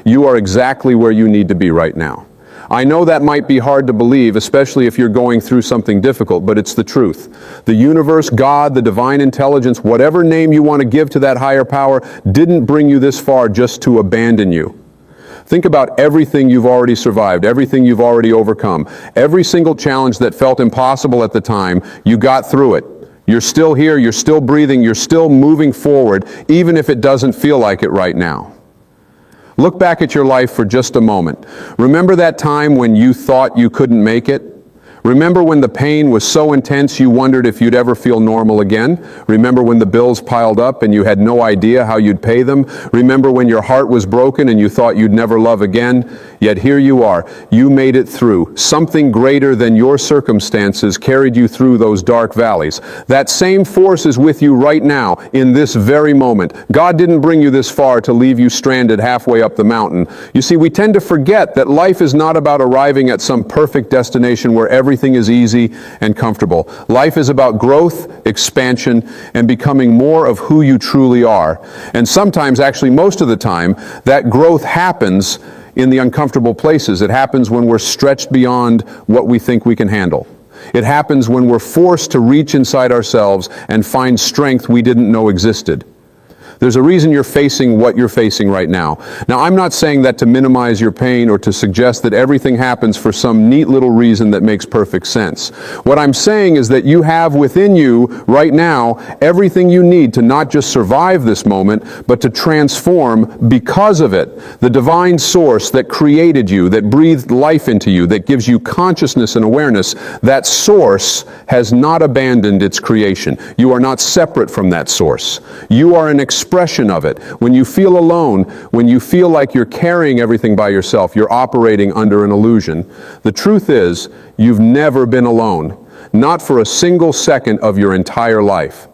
You are exactly where you need to be right now. I know that might be hard to believe, especially if you're going through something difficult, but it's the truth. The universe, God, the divine intelligence, whatever name you want to give to that higher power, didn't bring you this far just to abandon you. Think about everything you've already survived, everything you've already overcome. Every single challenge that felt impossible at the time, you got through it. You're still here, you're still breathing, you're still moving forward, even if it doesn't feel like it right now. Look back at your life for just a moment. Remember that time when you thought you couldn't make it? Remember when the pain was so intense you wondered if you'd ever feel normal again? Remember when the bills piled up and you had no idea how you'd pay them? Remember when your heart was broken and you thought you'd never love again? Yet here you are. You made it through. Something greater than your circumstances carried you through those dark valleys. That same force is with you right now, in this very moment. God didn't bring you this far to leave you stranded halfway up the mountain. You see, we tend to forget that life is not about arriving at some perfect destination where everything is easy and comfortable. Life is about growth, expansion, and becoming more of who you truly are. And sometimes, actually most of the time, that growth happens in the uncomfortable places. It happens when we're stretched beyond what we think we can handle. It happens when we're forced to reach inside ourselves and find strength we didn't know existed. There's a reason you're facing what you're facing right now. Now, I'm not saying that to minimize your pain or to suggest that everything happens for some neat little reason that makes perfect sense. What I'm saying is that you have within you right now everything you need to not just survive this moment, but to transform because of it. The divine source that created you, that breathed life into you, that gives you consciousness and awareness, that source has not abandoned its creation. You are not separate from that source. You are an expression of it. When you feel alone, when you feel like you're carrying everything by yourself, you're operating under an illusion. The truth is, you've never been alone, not for a single second of your entire life.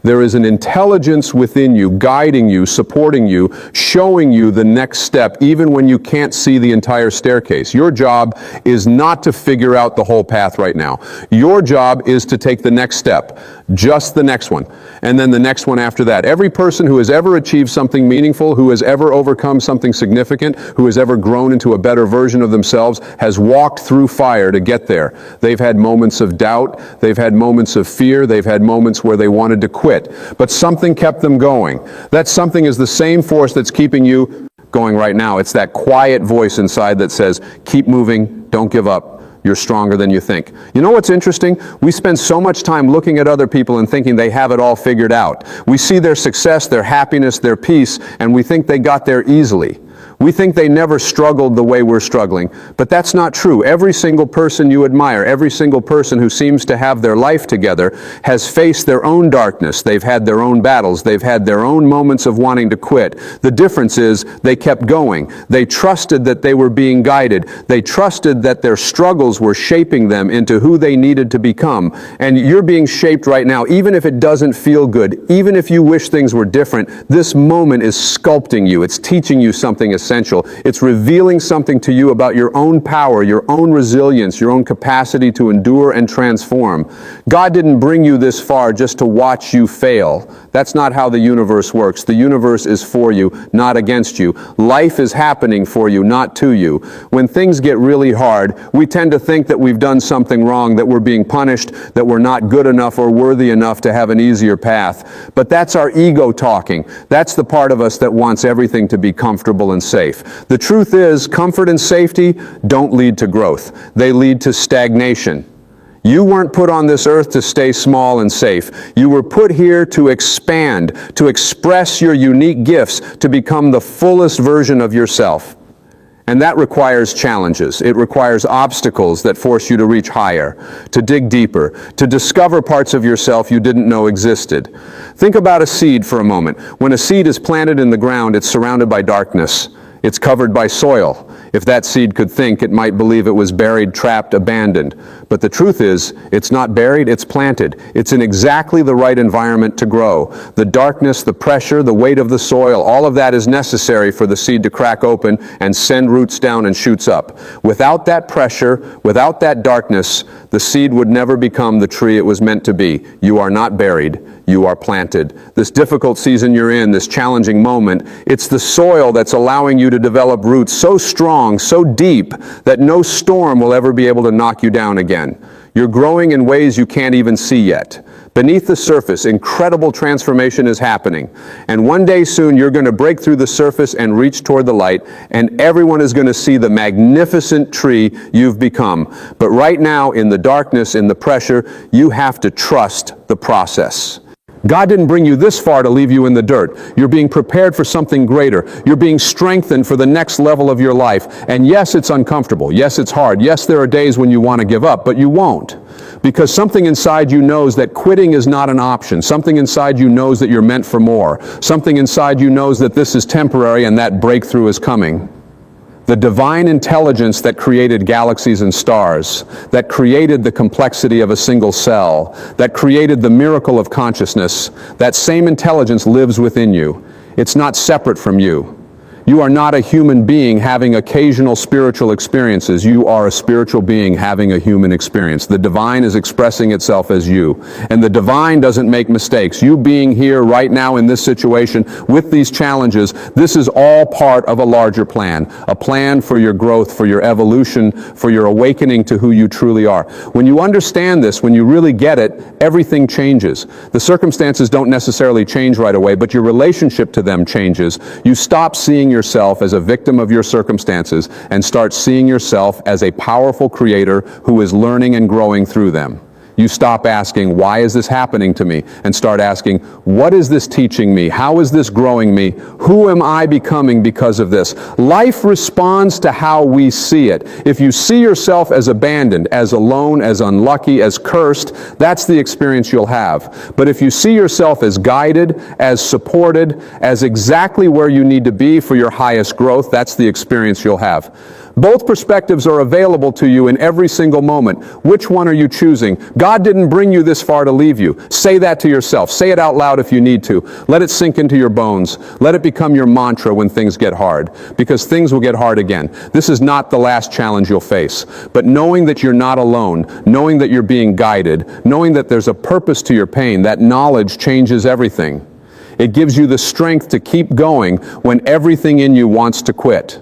There is an intelligence within you, guiding you, supporting you, showing you the next step, even when you can't see the entire staircase. Your job is not to figure out the whole path right now. Your job is to take the next step, just the next one, and then the next one after that. Every person who has ever achieved something meaningful, who has ever overcome something significant, who has ever grown into a better version of themselves, has walked through fire to get there. They've had moments of doubt, they've had moments of fear, they've had moments where they wanted to quit. But something kept them going. That something is the same force that's keeping you going right now. It's that quiet voice inside that says, keep moving, don't give up. You're stronger than you think. You know what's interesting? We spend so much time looking at other people and thinking they have it all figured out. We see their success, their happiness, their peace, and we think they got there easily. We think they never struggled the way we're struggling, but that's not true. Every single person you admire, every single person who seems to have their life together has faced their own darkness. They've had their own battles. They've had their own moments of wanting to quit. The difference is they kept going. They trusted that they were being guided. They trusted that their struggles were shaping them into who they needed to become. And you're being shaped right now, even if it doesn't feel good, even if you wish things were different. This moment is sculpting you. It's teaching you something essential. It's revealing something to you about your own power, your own resilience, your own capacity to endure and transform. God didn't bring you this far just to watch you fail. That's not how the universe works. The universe is for you, not against you. Life is happening for you, not to you. When things get really hard, we tend to think that we've done something wrong, that we're being punished, that we're not good enough or worthy enough to have an easier path. But that's our ego talking. That's the part of us that wants everything to be comfortable and safe. The truth is, comfort and safety don't lead to growth. They lead to stagnation. You weren't put on this earth to stay small and safe. You were put here to expand, to express your unique gifts, to become the fullest version of yourself. And that requires challenges. It requires obstacles that force you to reach higher, to dig deeper, to discover parts of yourself you didn't know existed. Think about a seed for a moment. When a seed is planted in the ground, it's surrounded by darkness. It's covered by soil. If that seed could think, it might believe it was buried, trapped, abandoned. But the truth is, it's not buried, it's planted. It's in exactly the right environment to grow. The darkness, the pressure, the weight of the soil, all of that is necessary for the seed to crack open and send roots down and shoots up. Without that pressure, without that darkness, the seed would never become the tree it was meant to be. You are not buried, you are planted. This difficult season you're in, this challenging moment, it's the soil that's allowing you to develop roots so strong, so deep, that no storm will ever be able to knock you down again. You're growing in ways you can't even see yet. Beneath the surface, incredible transformation is happening. And one day soon, you're going to break through the surface and reach toward the light, and everyone is going to see the magnificent tree you've become. But right now, in the darkness, in the pressure, you have to trust the process. God didn't bring you this far to leave you in the dirt. You're being prepared for something greater. You're being strengthened for the next level of your life. And yes, it's uncomfortable. Yes, it's hard. Yes, there are days when you want to give up, but you won't. Because something inside you knows that quitting is not an option. Something inside you knows that you're meant for more. Something inside you knows that this is temporary and that breakthrough is coming. The divine intelligence that created galaxies and stars, that created the complexity of a single cell, that created the miracle of consciousness, that same intelligence lives within you. It's not separate from you. You are not a human being having occasional spiritual experiences. You are a spiritual being having a human experience. The divine is expressing itself as you. And the divine doesn't make mistakes. You being here right now in this situation with these challenges, this is all part of a larger plan. A plan for your growth, for your evolution, for your awakening to who you truly are. When you understand this, when you really get it, everything changes. The circumstances don't necessarily change right away, but your relationship to them changes. You stop seeing yourself as a victim of your circumstances and start seeing yourself as a powerful creator who is learning and growing through them. You stop asking, why is this happening to me? And start asking, what is this teaching me? How is this growing me? Who am I becoming because of this? Life responds to how we see it. If you see yourself as abandoned, as alone, as unlucky, as cursed, that's the experience you'll have. But if you see yourself as guided, as supported, as exactly where you need to be for your highest growth, that's the experience you'll have. Both perspectives are available to you in every single moment. Which one are you choosing? God didn't bring you this far to leave you. Say that to yourself. Say it out loud if you need to. Let it sink into your bones. Let it become your mantra when things get hard, because things will get hard again. This is not the last challenge you'll face. But knowing that you're not alone, knowing that you're being guided, knowing that there's a purpose to your pain, that knowledge changes everything. It gives you the strength to keep going when everything in you wants to quit.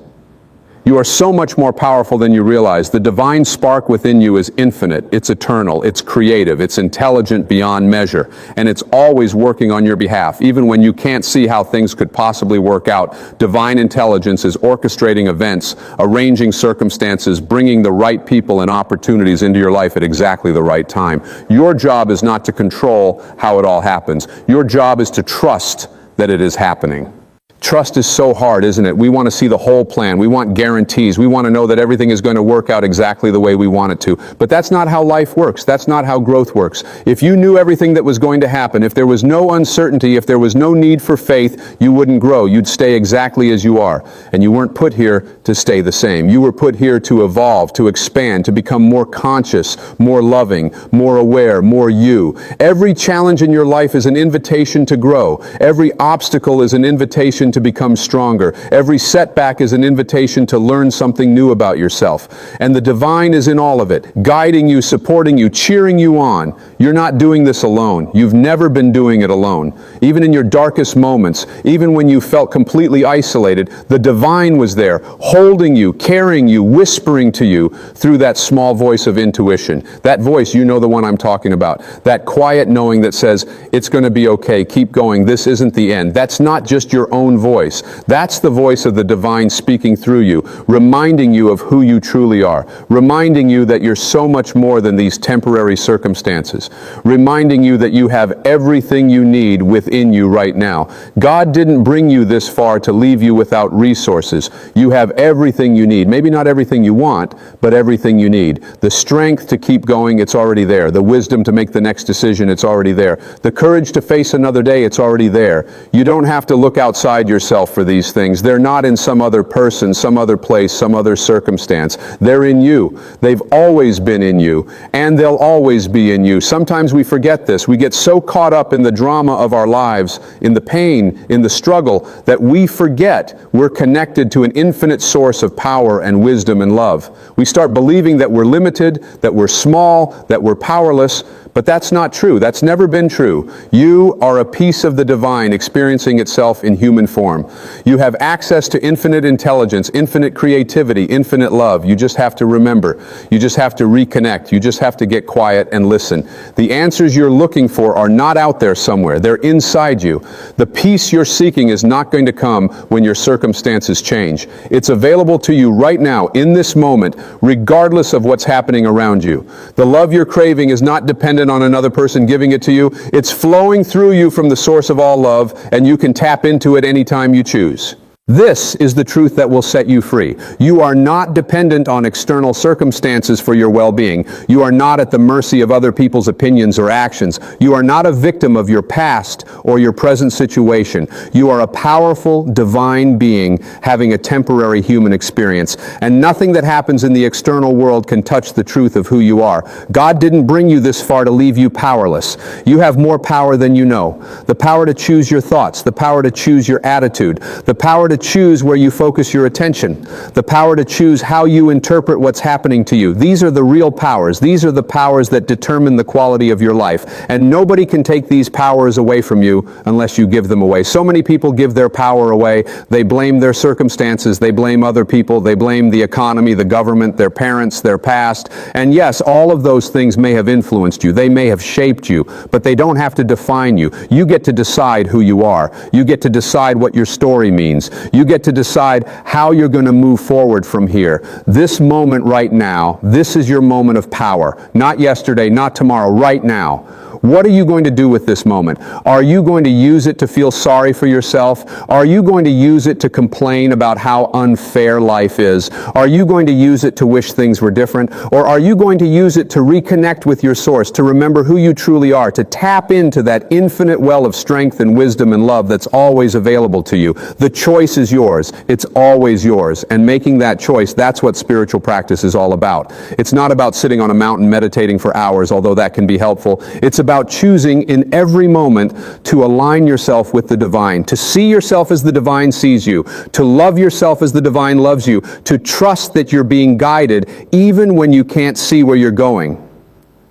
You are so much more powerful than you realize. The divine spark within you is infinite, it's eternal, it's creative, it's intelligent beyond measure, and it's always working on your behalf. Even when you can't see how things could possibly work out, divine intelligence is orchestrating events, arranging circumstances, bringing the right people and opportunities into your life at exactly the right time. Your job is not to control how it all happens. Your job is to trust that it is happening. Trust is so hard, isn't it? We want to see the whole plan. We want guarantees. We want to know that everything is going to work out exactly the way we want it to. But that's not how life works. That's not how growth works. If you knew everything that was going to happen, if there was no uncertainty, if there was no need for faith, you wouldn't grow. You'd stay exactly as you are. And you weren't put here to stay the same. You were put here to evolve, to expand, to become more conscious, more loving, more aware, more you. Every challenge in your life is an invitation to grow. Every obstacle is an invitation to become stronger. Every setback is an invitation to learn something new about yourself. And the divine is in all of it, guiding you, supporting you, cheering you on. You're not doing this alone. You've never been doing it alone. Even in your darkest moments, even when you felt completely isolated, the divine was there, holding you, carrying you, whispering to you through that small voice of intuition. That voice, you know the one I'm talking about. That quiet knowing that says, it's going to be okay, keep going, this isn't the end. That's not just your own voice. That's the voice of the divine speaking through you, reminding you of who you truly are, reminding you that you're so much more than these temporary circumstances, reminding you that you have everything you need within you right now. God didn't bring you this far to leave you without resources. You have everything you need. Maybe not everything you want, but everything you need. The strength to keep going, it's already there. The wisdom to make the next decision, it's already there. The courage to face another day, it's already there. You don't have to look outside yourself for these things. They're not in some other person, some other place, some other circumstance. They're in you. They've always been in you, and they'll always be in you. Sometimes we forget this. We get so caught up in the drama of our lives, in the pain, in the struggle, that we forget we're connected to an infinite source of power and wisdom and love. We start believing that we're limited, that we're small, that we're powerless, but that's not true. That's never been true. You are a piece of the divine experiencing itself in human form. You have access to infinite intelligence, infinite creativity, infinite love. You just have to remember. You just have to reconnect. You just have to get quiet and listen. The answers you're looking for are not out there somewhere. They're inside you. The peace you're seeking is not going to come when your circumstances change. It's available to you right now, in this moment, regardless of what's happening around you. The love you're craving is not dependent on another person giving it to you. It's flowing through you from the source of all love, and you can tap into it anytime you choose. This is the truth that will set you free. You are not dependent on external circumstances for your well-being. You are not at the mercy of other people's opinions or actions. You are not a victim of your past or your present situation. You are a powerful, divine being having a temporary human experience. And nothing that happens in the external world can touch the truth of who you are. God didn't bring you this far to leave you powerless. You have more power than you know. The power to choose your thoughts, the power to choose your attitude, the power to choose where you focus your attention, the power to choose how you interpret what's happening to you. These are the real powers. These are the powers that determine the quality of your life. And nobody can take these powers away from you unless you give them away. So many people give their power away. They blame their circumstances. They blame other people. They blame the economy, the government, their parents, their past. And yes, all of those things may have influenced you. They may have shaped you, but they don't have to define you. You get to decide who you are. You get to decide what your story means. You get to decide how you're going to move forward from here. This moment right now, this is your moment of power. Not yesterday, not tomorrow, right now. What are you going to do with this moment? Are you going to use it to feel sorry for yourself? Are you going to use it to complain about how unfair life is? Are you going to use it to wish things were different? Or are you going to use it to reconnect with your source, to remember who you truly are, to tap into that infinite well of strength and wisdom and love that's always available to you? The choice is yours. It's always yours. And making that choice, that's what spiritual practice is all about. It's not about sitting on a mountain meditating for hours, although that can be helpful. It's about choosing in every moment to align yourself with the divine, to see yourself as the divine sees you, to love yourself as the divine loves you, to trust that you're being guided even when you can't see where you're going.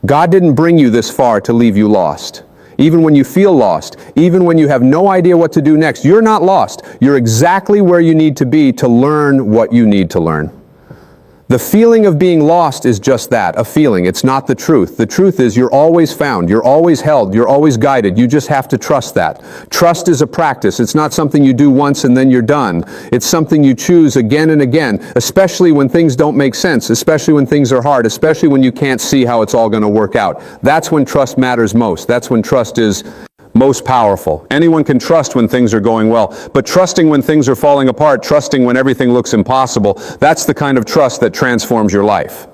God didn't bring you this far to leave you lost. Even when you feel lost, even when you have no idea what to do next, you're not lost. You're exactly where you need to be to learn what you need to learn. The feeling of being lost is just that, a feeling. It's not the truth. The truth is you're always found, you're always held, you're always guided. You just have to trust that. Trust is a practice. It's not something you do once and then you're done. It's something you choose again and again, especially when things don't make sense, especially when things are hard, especially when you can't see how it's all going to work out. That's when trust matters most. That's when trust is most powerful. Anyone can trust when things are going well, but trusting when things are falling apart, trusting when everything looks impossible, that's the kind of trust that transforms your life.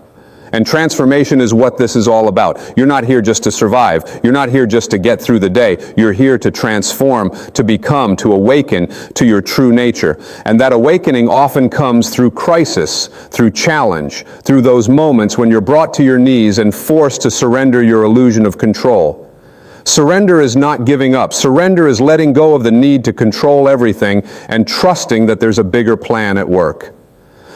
And transformation is what this is all about. You're not here just to survive. You're not here just to get through the day. You're here to transform, to become, to awaken to your true nature. And that awakening often comes through crisis, through challenge, through those moments when you're brought to your knees and forced to surrender your illusion of control. Surrender is not giving up. Surrender is letting go of the need to control everything and trusting that there's a bigger plan at work.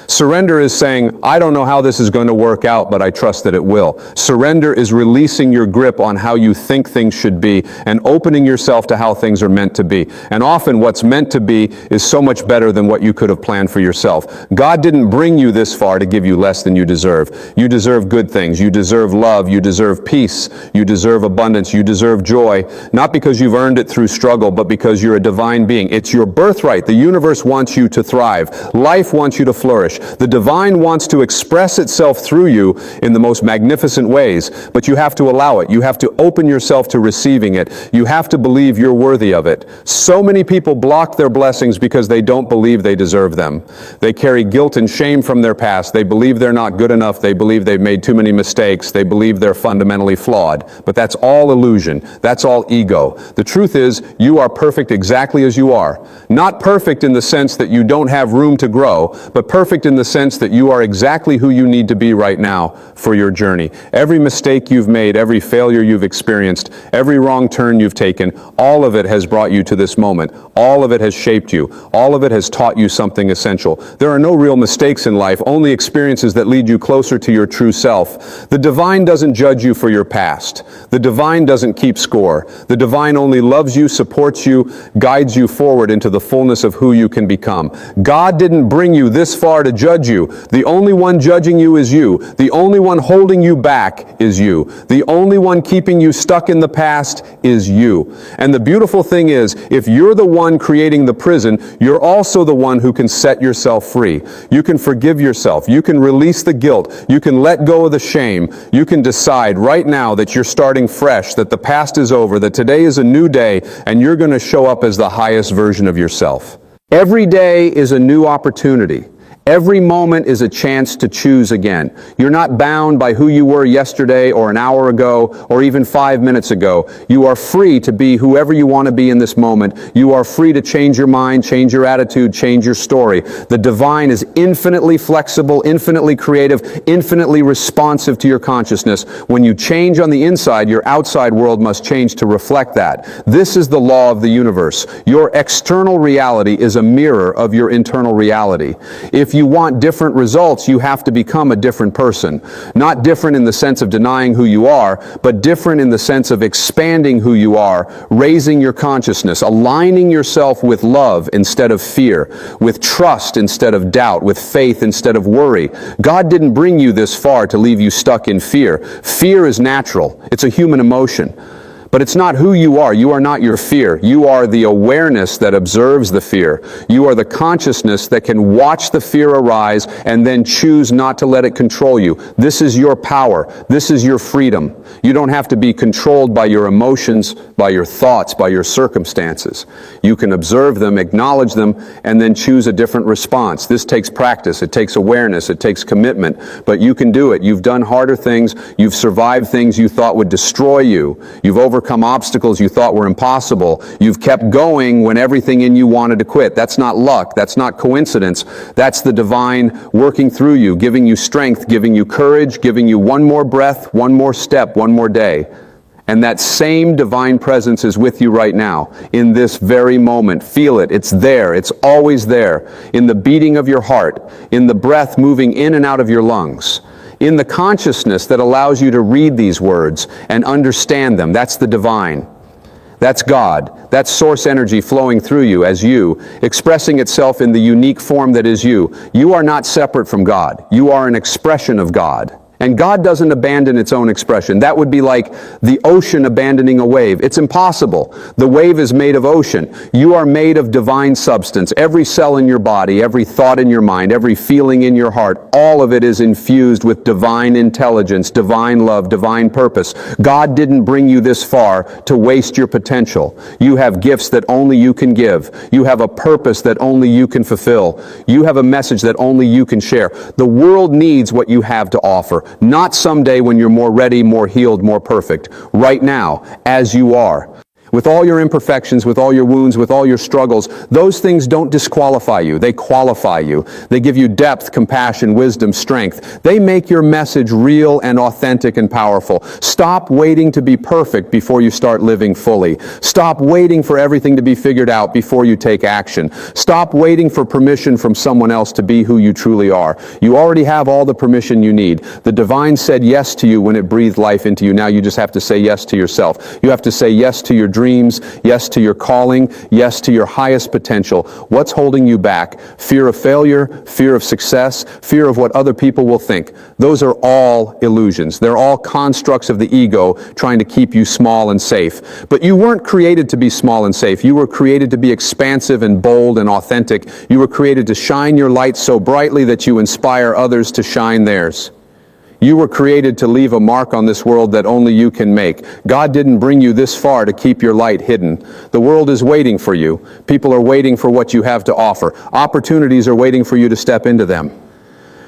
Surrender is saying, I don't know how this is going to work out, but I trust that it will. Surrender is releasing your grip on how you think things should be and opening yourself to how things are meant to be. And often what's meant to be is so much better than what you could have planned for yourself. God didn't bring you this far to give you less than you deserve. You deserve good things. You deserve love. You deserve peace. You deserve abundance. You deserve joy, not because you've earned it through struggle, but because you're a divine being. It's your birthright. The universe wants you to thrive. Life wants you to flourish. The divine wants to express itself through you in the most magnificent ways, but you have to allow it. You have to open yourself to receiving it. You have to believe you're worthy of it. So many people block their blessings because they don't believe they deserve them. They carry guilt and shame from their past. They believe they're not good enough. They believe they've made too many mistakes. They believe they're fundamentally flawed. But that's all illusion. That's all ego. The truth is, you are perfect exactly as you are. Not perfect in the sense that you don't have room to grow, but perfect in the sense that you are exactly who you need to be right now for your journey. Every mistake you've made, every failure you've experienced, every wrong turn you've taken, all of it has brought you to this moment. All of it has shaped you. All of it has taught you something essential. There are no real mistakes in life, only experiences that lead you closer to your true self. The divine doesn't judge you for your past. The divine doesn't keep score. The divine only loves you, supports you, guides you forward into the fullness of who you can become. God didn't bring you this far to judge you. The only one judging you is you. The only one holding you back is you. The only one keeping you stuck in the past is you. And the beautiful thing is, if you're the one creating the prison, you're also the one who can set yourself free. You can forgive yourself. You can release the guilt. You can let go of the shame. You can decide right now that you're starting fresh, that the past is over, that today is a new day, and you're going to show up as the highest version of yourself. Every day is a new opportunity. Every moment is a chance to choose again. You're not bound by who you were yesterday or an hour ago or even 5 minutes ago. You are free to be whoever you want to be in this moment. You are free to change your mind, change your attitude, change your story. The divine is infinitely flexible, infinitely creative, infinitely responsive to your consciousness. When you change on the inside, your outside world must change to reflect that. This is the law of the universe. Your external reality is a mirror of your internal reality. If you want different results, you have to become a different person. Not different in the sense of denying who you are, but different in the sense of expanding who you are, raising your consciousness, aligning yourself with love instead of fear, with trust instead of doubt, with faith instead of worry. God didn't bring you this far to leave you stuck in fear. Fear is natural. It's a human emotion. But it's not who you are. You are not your fear. You are the awareness that observes the fear. You are the consciousness that can watch the fear arise and then choose not to let it control you. This is your power. This is your freedom. You don't have to be controlled by your emotions, by your thoughts, by your circumstances. You can observe them, acknowledge them, and then choose a different response. This takes practice. It takes awareness. It takes commitment. But you can do it. You've done harder things. You've survived things you thought would destroy you. You've overcome obstacles you thought were impossible. You've kept going when everything in you wanted to quit. That's not luck. That's not coincidence. That's the divine working through you, giving you strength, giving you courage, giving you one more breath, one more step, one more day. And that same divine presence is with you right now, in this very moment. Feel it. It's there. It's always there. In the beating of your heart, in the breath moving in and out of your lungs, in the consciousness that allows you to read these words and understand them. That's the divine. That's God. That's source energy flowing through you as you, expressing itself in the unique form that is you. You are not separate from God. You are an expression of God. And God doesn't abandon its own expression. That would be like the ocean abandoning a wave. It's impossible. The wave is made of ocean. You are made of divine substance. Every cell in your body, every thought in your mind, every feeling in your heart, all of it is infused with divine intelligence, divine love, divine purpose. God didn't bring you this far to waste your potential. You have gifts that only you can give. You have a purpose that only you can fulfill. You have a message that only you can share. The world needs what you have to offer. Not someday when you're more ready, more healed, more perfect. Right now, as you are. With all your imperfections, with all your wounds, with all your struggles, those things don't disqualify you. They qualify you. They give you depth, compassion, wisdom, strength. They make your message real and authentic and powerful. Stop waiting to be perfect before you start living fully. Stop waiting for everything to be figured out before you take action. Stop waiting for permission from someone else to be who you truly are. You already have all the permission you need. The divine said yes to you when it breathed life into you. Now you just have to say yes to yourself. You have to say yes to your dreams. dreams, yes to your calling, yes to your highest potential. What's holding you back? Fear of failure, fear of success, fear of what other people will think. Those are all illusions. They're all constructs of the ego trying to keep you small and safe. But you weren't created to be small and safe. You were created to be expansive and bold and authentic. You were created to shine your light so brightly that you inspire others to shine theirs. You were created to leave a mark on this world that only you can make. God didn't bring you this far to keep your light hidden. The world is waiting for you. People are waiting for what you have to offer. Opportunities are waiting for you to step into them.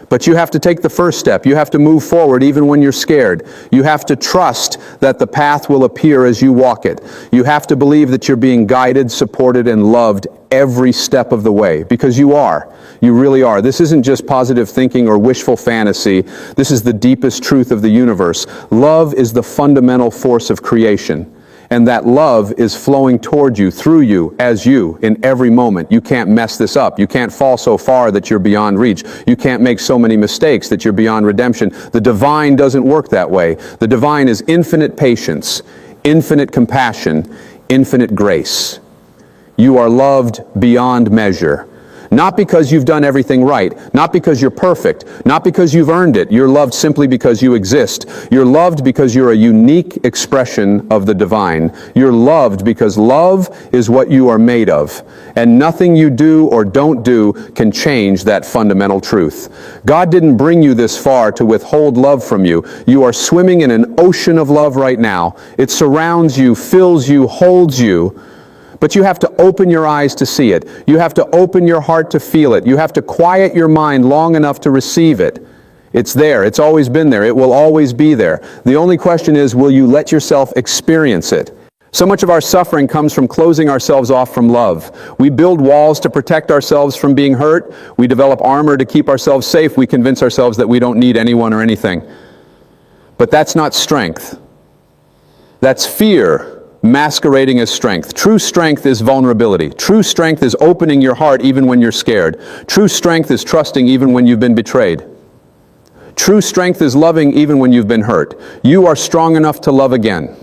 But you have to take the first step. You have to move forward even when you're scared. You have to trust that the path will appear as you walk it. You have to believe that you're being guided, supported, and loved every step of the way, because you are. You really are. This isn't just positive thinking or wishful fantasy. This is the deepest truth of the universe. Love is the fundamental force of creation. And that love is flowing toward you, through you, as you, in every moment. You can't mess this up. You can't fall so far that you're beyond reach. You can't make so many mistakes that you're beyond redemption. The divine doesn't work that way. The divine is infinite patience, infinite compassion, infinite grace. You are loved beyond measure. Not because you've done everything right, not because you're perfect, not because you've earned it. You're loved simply because you exist. You're loved because you're a unique expression of the divine. You're loved because love is what you are made of. And nothing you do or don't do can change that fundamental truth. God didn't bring you this far to withhold love from you. You are swimming in an ocean of love right now. It surrounds you, fills you, holds you. But you have to open your eyes to see it. You have to open your heart to feel it. You have to quiet your mind long enough to receive it. It's there. It's always been there. It will always be there. The only question is, will you let yourself experience it? So much of our suffering comes from closing ourselves off from love. We build walls to protect ourselves from being hurt. We develop armor to keep ourselves safe. We convince ourselves that we don't need anyone or anything. But that's not strength. That's fear masquerading as strength. True strength is vulnerability. True strength is opening your heart even when you're scared. True strength is trusting even when you've been betrayed. True strength is loving even when you've been hurt. You are strong enough to love again.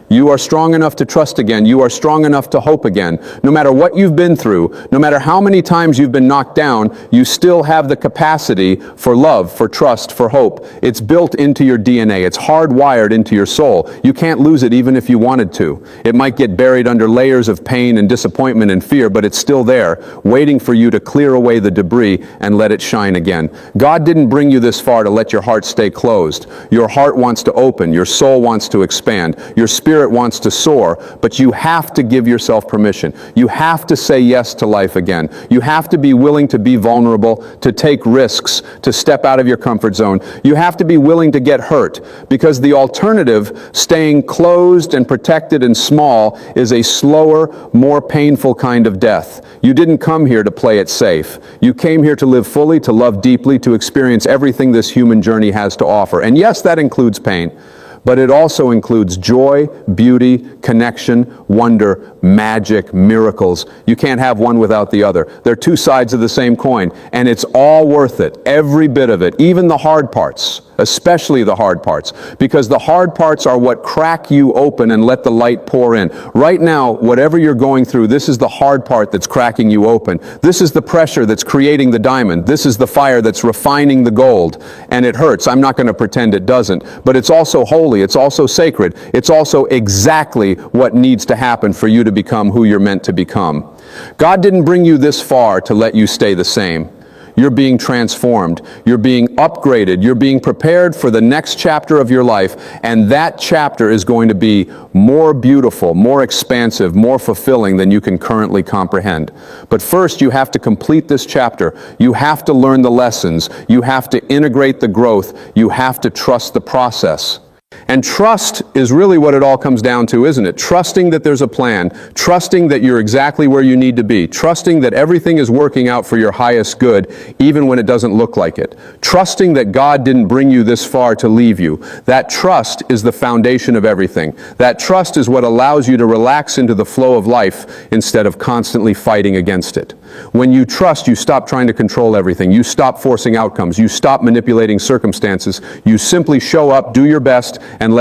You are strong enough to trust again. You are strong enough to hope again. No matter what you've been through, no matter how many times you've been knocked down, you still have the capacity for love, for trust, for hope. It's built into your DNA. It's hardwired into your soul. You can't lose it even if you wanted to. It might get buried under layers of pain and disappointment and fear, but it's still there, waiting for you to clear away the debris and let it shine again. God didn't bring you this far to let your heart stay closed. Your heart wants to open. Your soul wants to expand. Your spirit wants to soar, but you have to give yourself permission. You have to say yes to life again. You have to be willing to be vulnerable, to take risks, to step out of your comfort zone. You have to be willing to get hurt, because the alternative, staying closed and protected and small, is a slower, more painful kind of death. You didn't come here to play it safe. You came here to live fully, to love deeply, to experience everything this human journey has to offer. And yes, that includes pain. But it also includes joy, beauty, connection, wonder, magic, miracles. You can't have one without the other. They're two sides of the same coin, and it's all worth it, every bit of it, even the hard parts, especially the hard parts, because the hard parts are what crack you open and let the light pour in. Right now, whatever you're going through, this is the hard part that's cracking you open. This is the pressure that's creating the diamond. This is the fire that's refining the gold, and it hurts. I'm not going to pretend it doesn't, but it's also holy. It's also sacred. It's also exactly what needs to happen for you to become who you're meant to become. God didn't bring you this far to let you stay the same. You're being transformed. You're being upgraded. You're being prepared for the next chapter of your life, and that chapter is going to be more beautiful, more expansive, more fulfilling than you can currently comprehend. But first, you have to complete this chapter. You have to learn the lessons. You have to integrate the growth. You have to trust the process. And trust is really what it all comes down to, isn't it? Trusting that there's a plan, trusting that you're exactly where you need to be, trusting that everything is working out for your highest good, even when it doesn't look like it. Trusting that God didn't bring you this far to leave you. That trust is the foundation of everything. That trust is what allows you to relax into the flow of life instead of constantly fighting against it. When you trust, you stop trying to control everything. You stop forcing outcomes. You stop manipulating circumstances. You simply show up, do your best, and let